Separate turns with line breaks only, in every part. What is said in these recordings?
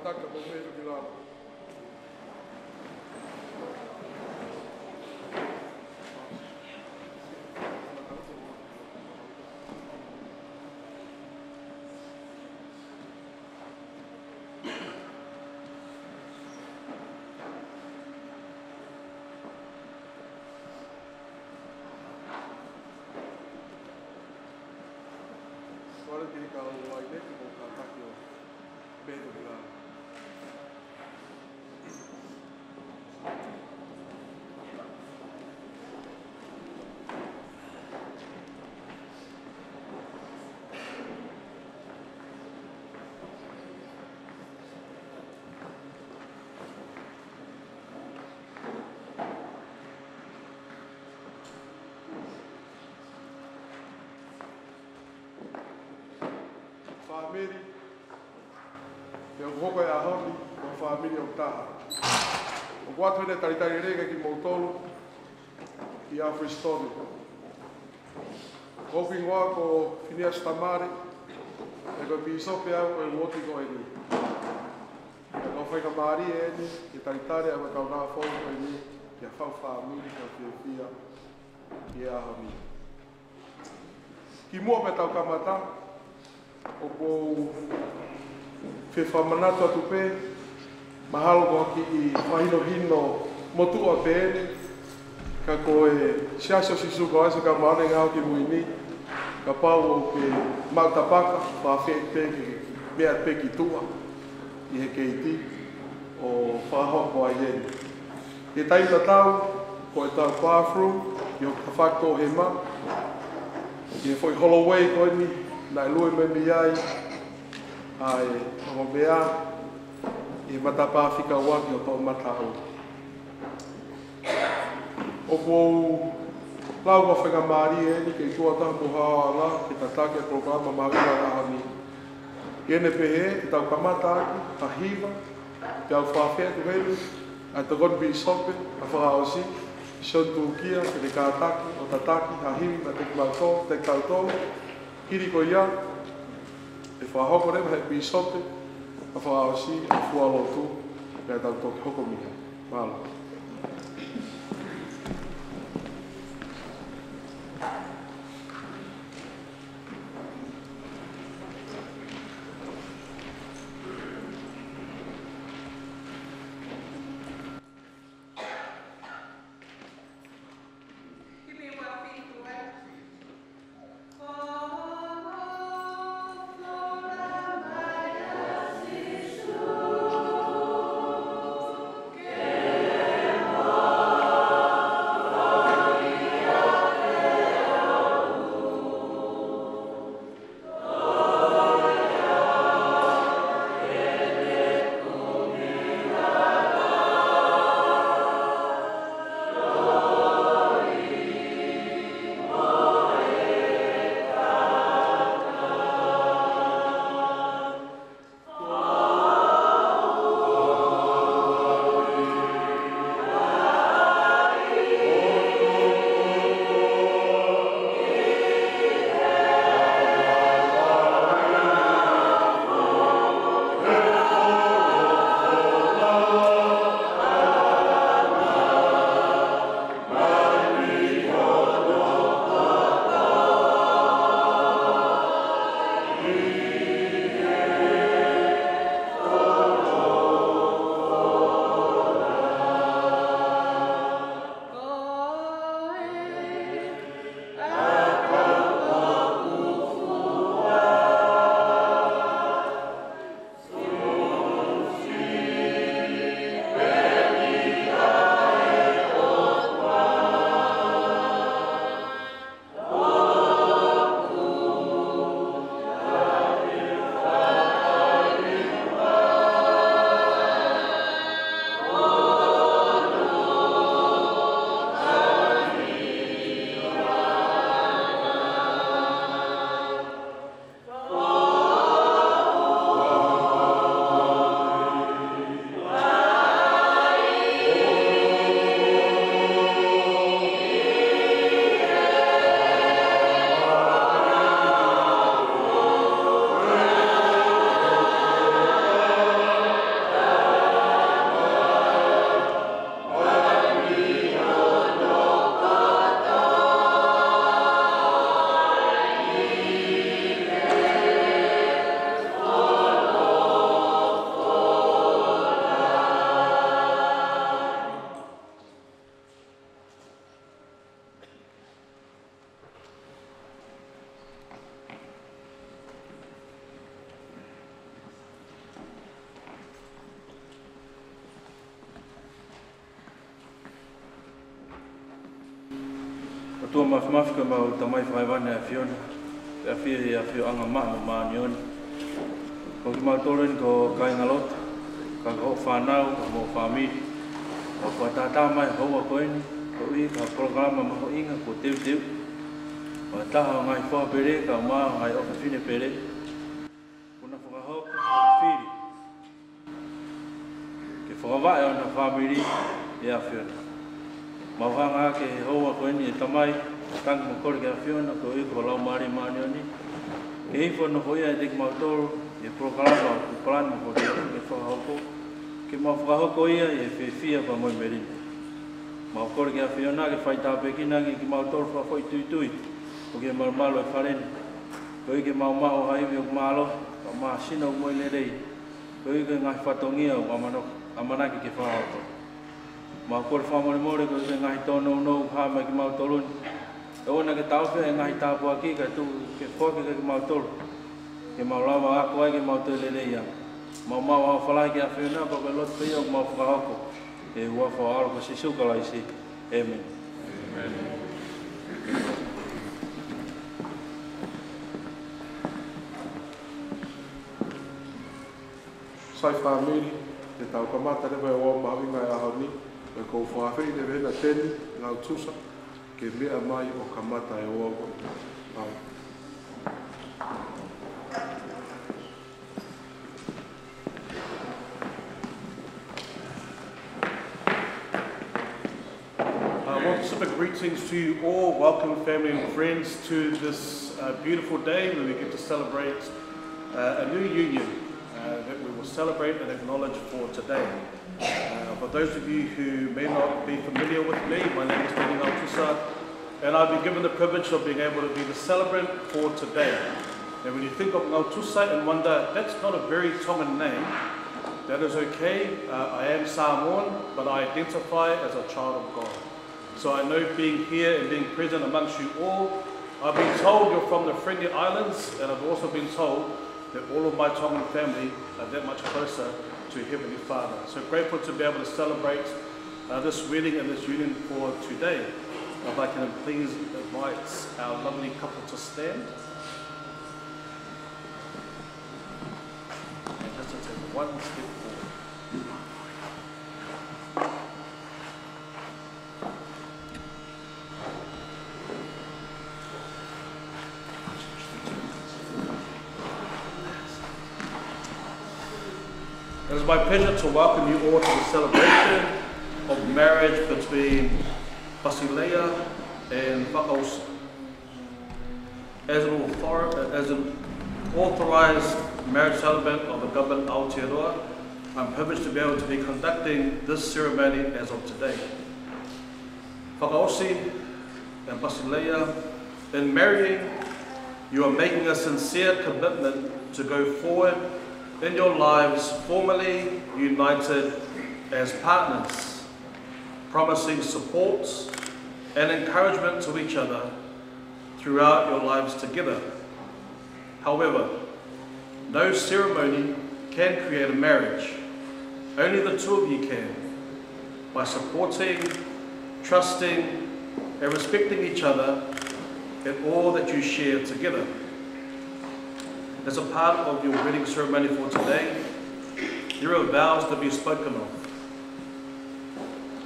taka mo meru ki lalo. Wala tini ka o ai ne ki mo ka taki o meru ki lalo. Family, eu vou com a Rony, com a família Otá. O quatro de Taritarega que montolo e a Fristone. O pingoa com Finias Tamari, e com Piso Fiema'u e Moti com ele. E com Fai'aho ele, e Taritare a Macauna Fogo com ele, e a família que a Fia e a Rony. Que mua petau kamata. O po whewhamanatu atu pē, mahalo ko ki I whahino motu o pēne, ka koe siaso sisuko ase ka maone ngāo ki muini, ka pau o ke mautapaka, whawhi pē ki mea pē ki tua, I he keiti o Fai'aho ko ai eni. He taita tau, ko e tau bathroom, I o ka whakto he ma, I he whoi Holloway ko ni, nai lui me mi ai, ai o mea, I matapa Fika'osi o tō matau. O kou lau wa whakamari ni ke tua taha puhao ala, ke tatake programa mawira rahani. Iene pehe, ke tau kamata aki, ta hiva, ke au whawhea tu helu, ai te gonbi sope, a Faka'osi, Shon tukia, ke te kātaki, o tataki, ha hivi, na te kautau, Kiri ko ia, e whahoko rewa he pisote, a Faka'osi, a fualotu, pēr tau toki hoko miha. Mālo.
Yeah. tua mafmafika mau tamai whaiwane a Fiona. E a whia anga maa maa nioni. Ko ki mau tōren ko kai ngalot. Ka ho whanau, mo whamiri. Ko kua tātā mai hoa koeni. Ko i ka programa maho inga ko teu. Ko taha ngai wha pere, ka maa ngai oka whine pere. Kuna whakahoka, whiri. Ke whakawai o na whamiri e a Fiona. Mawhanga ke hoa koeni e tamai. Tangi mo kore ke a Fiona, ko i ko lau maari maanioni. Ke hifo no hoia e teki mautoro, e programa o plani mo kore ke whakahoko. Ke mau whakahoko ia e whiwhia pa moi merine. Mau kore ke a Fiona ke whai tāpekinangi ki mautoro whawhoi tui. Ko ke malo e whareni. Ko i ke mau mao haiwi o malo, ka maa sina o moi lerei. Ko i ke ngai whatongia o amanaki ke whakahoko. Mau kore whamore ko i ke ngai tono no hama ki mautoroni. E ona ke tauwhia e ngahi tāpua ki, kai tu ke whoke ke mautoro. Ke maulawa ako ai ke mautoro lelei ia. Mau hau whalai ke a Fiona, pa ke lotu pia o mau whakahoko. E hua whaaro ko sisuka lai si. Amen.
Sai whamiri, e tau kamata rewa e wā mahi ngai ahoni. E kou whawhiri ne vena teni, ngau tusa. Ke mea mai o kamata e oago. Specific greetings to you all. Welcome family and friends to this beautiful day where we get to celebrate a new union that we will celebrate and acknowledge for today. For those of you who may not be familiar with me, my name is Teni Ngautusa, and I've been given the privilege of being able to be the celebrant for today. And when you think of Ngautusa and wonder, that's not a very common name, that is okay. I am Samoan, but I identify as a child of God. So I know being here and being present amongst you all, I've been told you're from the Friendly Islands, and I've also been told that all of my Tongan family are that much closer to Heavenly Father. So grateful to be able to celebrate this wedding and this union for today. If I can please invite our lovely couple to stand. And just to take one step forward. It is my pleasure to welcome you all to the celebration of marriage between Pasileia and Faka'osi. As an authorized marriage celebrant of the government of Aotearoa, I'm privileged to be able to be conducting this ceremony as of today. Faka'osi and Pasileia, in marrying, you are making a sincere commitment to go forward in your lives formally united as partners, promising support and encouragement to each other throughout your lives together. However, no ceremony can create a marriage. Only the two of you can, by supporting, trusting, and respecting each other in all that you share together. As a part of your wedding ceremony for today, there are vows to be spoken of.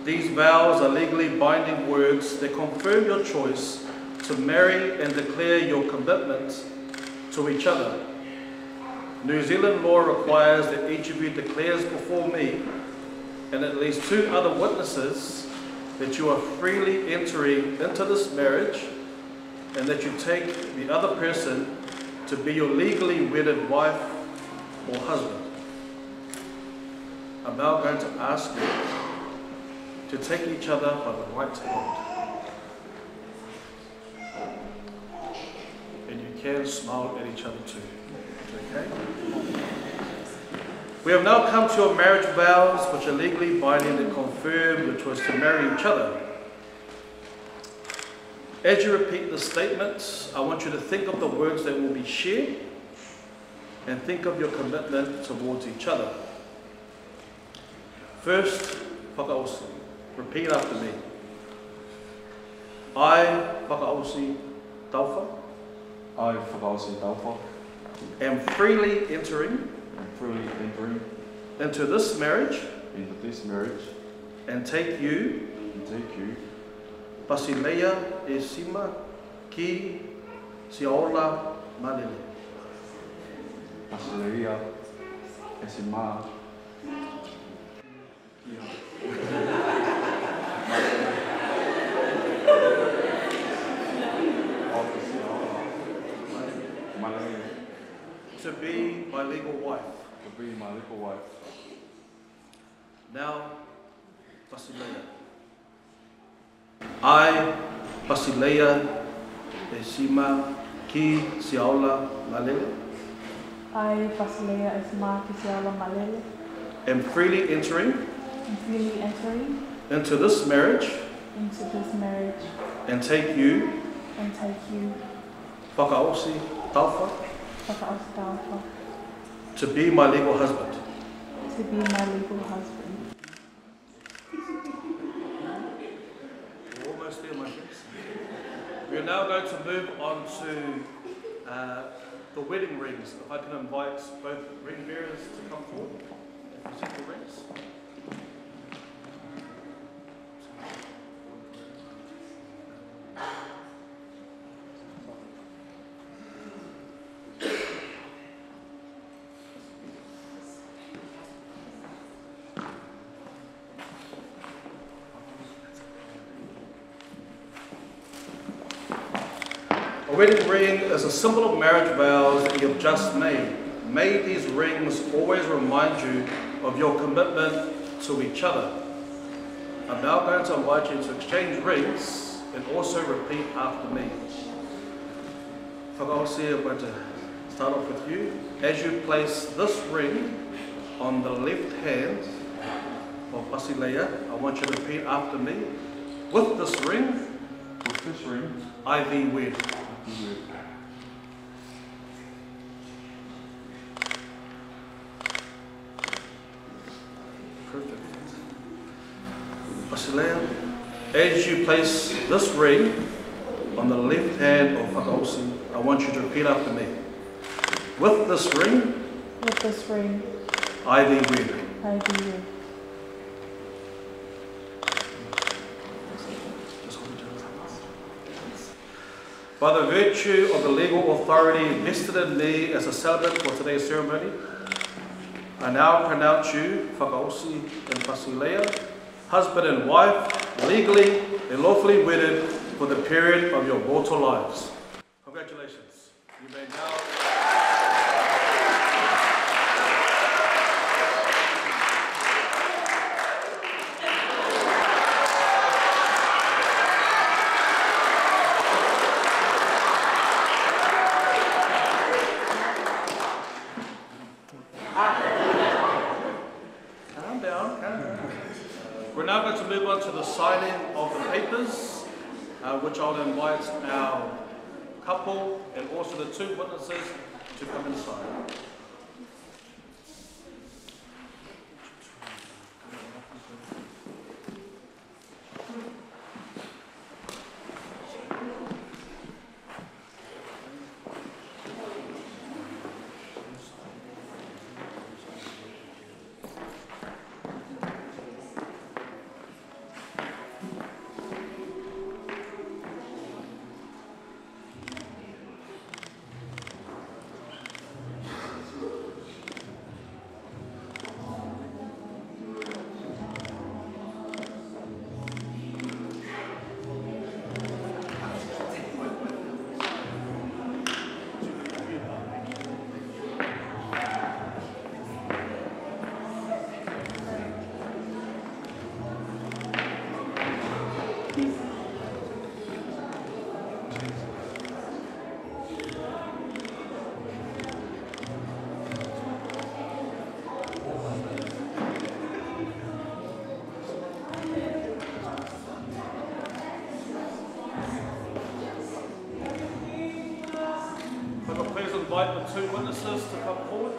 These vows are legally binding words that confirm your choice to marry and declare your commitment to each other. New Zealand law requires that each of you declares before me and at least 2 other witnesses that you are freely entering into this marriage and that you take the other person to be your legally wedded wife or husband. I'm now going to ask you to take each other by the right hand. And you can smile at each other too. Okay? We have now come to your marriage vows, which are legally binding and confirmed, which was to marry each other. As you repeat the statements, I want you to think of the words that will be shared and think of your commitment towards each other. First, Faka'osi. Repeat after me.
I, Faka'osi
I, Faka'osi,
am freely entering into this marriage
and
take you, Pasileia ki Siaola Malele.
Pasileia
to be my legal wife. Now, Pasileia. I, Pasileia ki Siaola Malele.
I, Pasileia ki Siaola Malele.
Am freely entering into this marriage and take you, Faka'osi Taufa, to be my legal husband. We're almost there, my friends. We are now going to move on to the wedding rings. If I can invite both ring bearers to come forward and present the rings. A wedding ring is a symbol of marriage vows that you have just made. May these rings always remind you of your commitment to each other. I'm now going to invite you to exchange rings and also repeat after me. Faka'osi, I'm going to start off with you. As you place this ring on the left hand of Pasileia, I want you to repeat after me. With this ring, I thee wed. Perfect. Pasileia, as you place this ring on the left hand of Faka'osi, I want you to repeat after me. With this ring, I thee wed. By the virtue of the legal authority vested in me as a celebrant for today's ceremony, I now pronounce you, Faka'osi and Pasileia, husband and wife, legally and lawfully wedded for the period of your mortal lives. Congratulations. You may now... We're now going to move on to the signing of the papers, which I'll invite our couple and also the two witnesses to come and sign. Please invite the two witnesses to come forward.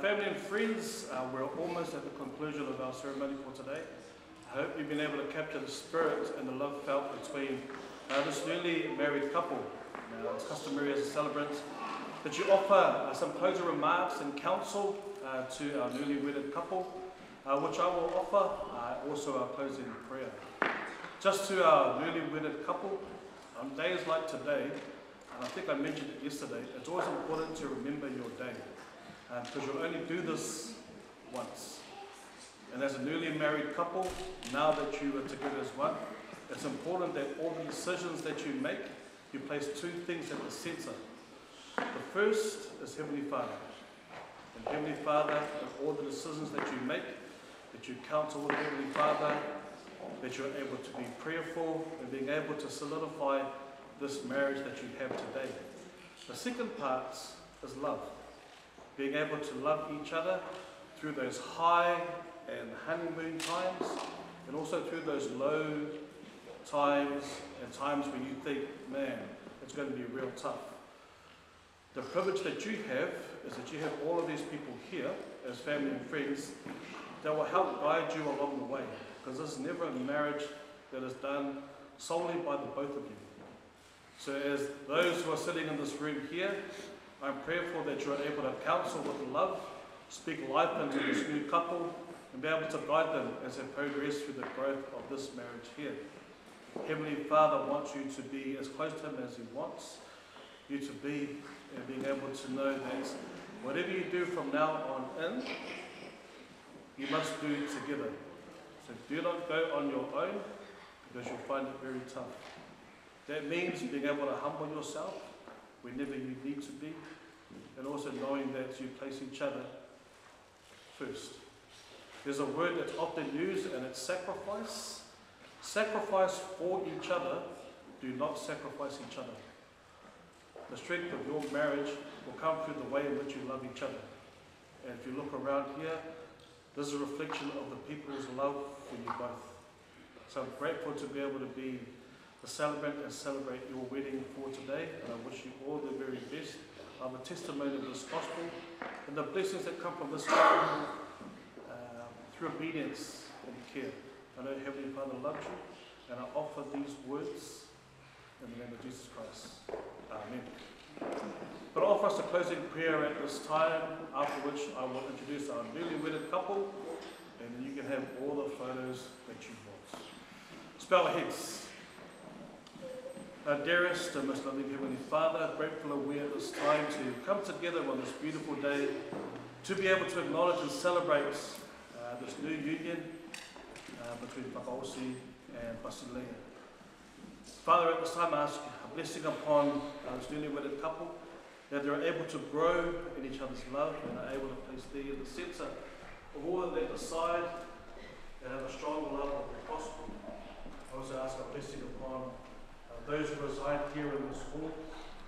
Family and friends, we're almost at the conclusion of our ceremony for today. I hope you've been able to capture the spirit and the love felt between this newly married couple. Now, it's customary as a celebrant that you offer some closing remarks and counsel to our newly wedded couple, which I will offer also our closing prayer. Just to our newly wedded couple, on days like today, and I think I mentioned it yesterday, it's always important to remember your day, because you'll only do this once. And as a newly married couple, now that you are together as one, it's important that all the decisions that you make, you place two things at the center. The first is Heavenly Father. And Heavenly Father, in all the decisions that you make, that you counsel with Heavenly Father, that you're able to be prayerful and being able to solidify this marriage that you have today. The second part is love. Being able to love each other through those high and honeymoon times, and also through those low times and times when you think, man, it's going to be real tough. The privilege that you have is that you have all of these people here as family and friends that will help guide you along the way, because this is never a marriage that is done solely by the both of you. So as those who are sitting in this room here, I'm prayerful that you are able to counsel with love, speak life into this new couple, and be able to guide them as they progress through the growth of this marriage here. Heavenly Father wants you to be as close to Him as He wants you to be, and being able to know that whatever you do from now on in, you must do together. So do not go on your own, because you'll find it very tough. That means being able to humble yourself whenever you need to be, and also knowing that you place each other first. There's a word that's often used, and it's sacrifice. Sacrifice for each other. Do not sacrifice each other. The strength of your marriage will come through the way in which you love each other. And if you look around here, this is a reflection of the people's love for you both. So I'm grateful to be able to be the celebrant and celebrate your wedding for today, and I wish you all the very best. I'm a testimony of this gospel and the blessings that come from this gospel through obedience and care. I know Heavenly Father loves you, and I offer these words in the name of Jesus Christ. Amen. But I offer us a closing prayer at this time, after which I will introduce our newly wedded couple, and you can have all the photos that you want. Bow our heads. Our dearest and most loving Heavenly Father, grateful are we at this time to come together on this beautiful day to be able to acknowledge and celebrate this new union between Faka'osi and Pasileia. Father, at this time I ask a blessing upon this newly wedded couple, that they're able to grow in each other's love and are able to place thee in the centre of all that they decide, and have a strong love of the gospel. I also ask a blessing upon those who reside here in this hall,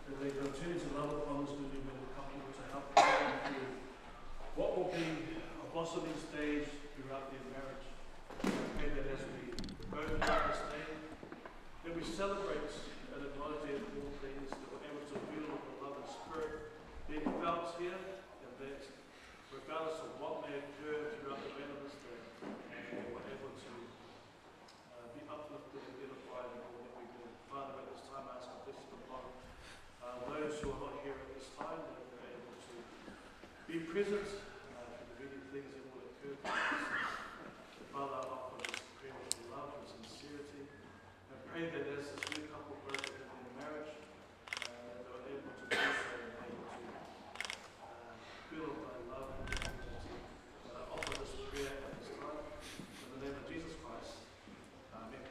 that they continue to love upon this newly wedded couple to help them through what will be a blossoming stage throughout their marriage. I pray that as we go throughout this day, that we celebrate and acknowledge all things, that we're able to feel the love and spirit being felt here, and that regardless of what may occur throughout the end of this day, we're able to be uplifted and edified in all that we do. Father, at this time I ask a blessing upon those who are not here at this time, that they're able to be present for the many things that will occur. Father, I offer this prayer with love and sincerity. I pray that as this new couple grows in their marriage, they're able to do so and able to feel thy love and community. I offer this prayer at this time in the name of Jesus Christ. Amen.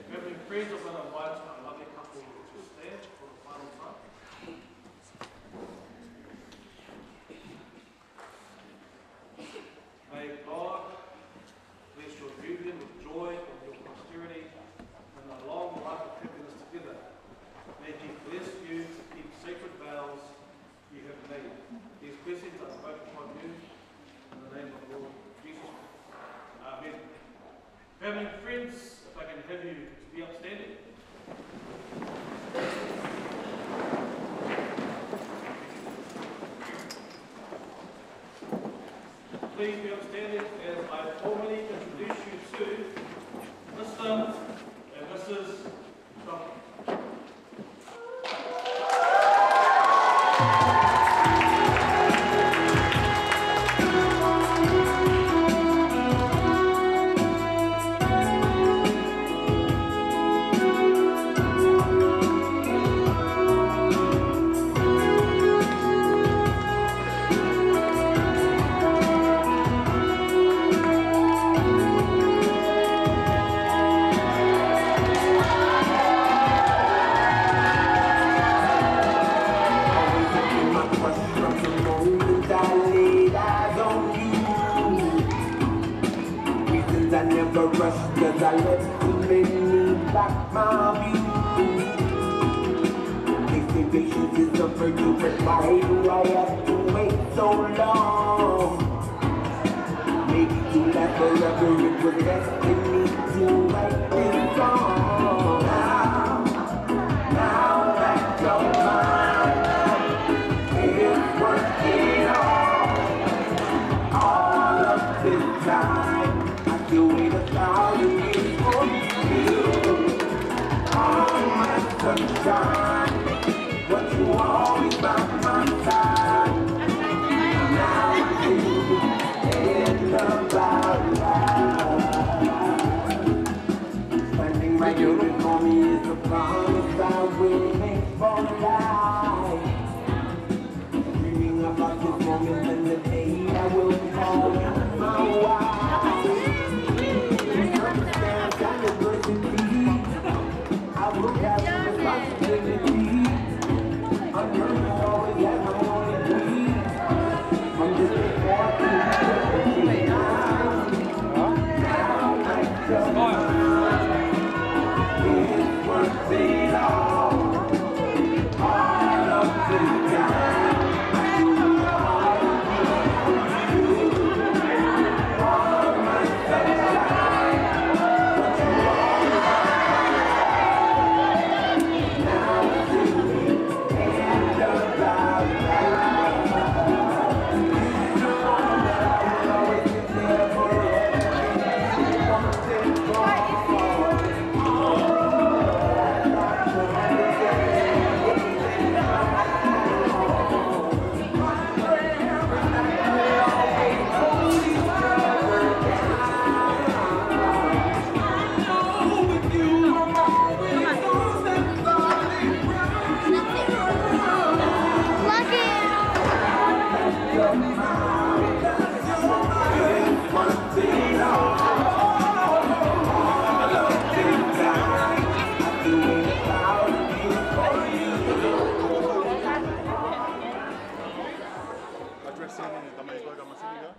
Heavenly friends, I'm going to invite our lovely couple to stand for the final time. May God bless your union with joy and your posterity and a long life of happiness together. May He bless you to keep sacred vows you have made. These blessings are spoken upon you in the name of the Lord Jesus. Amen. Family and friends, if I can have you to be upstanding. please be upstanding as I formally introduce you to Mr. and Mrs. Trump.
I never rush, cause I let too many block my view. They say patience is a virtue, but why do I have to wait so long? Maybe to last forever, it was destiny to write this song. Now that you're mine, it's working all of this time. You wait 1,000 years for you. All my sunshine, but you always by my side. Now you end about life. Standing right here before me is the promise I will make for life. Dreaming about this moment and the day I will call you my wife. I will have responsibility. I'm learning always have my own degree. I'm just a boy. Now I just it's worth it all of the time. All my sunshine.
Addressing the Tamaico Masiliga.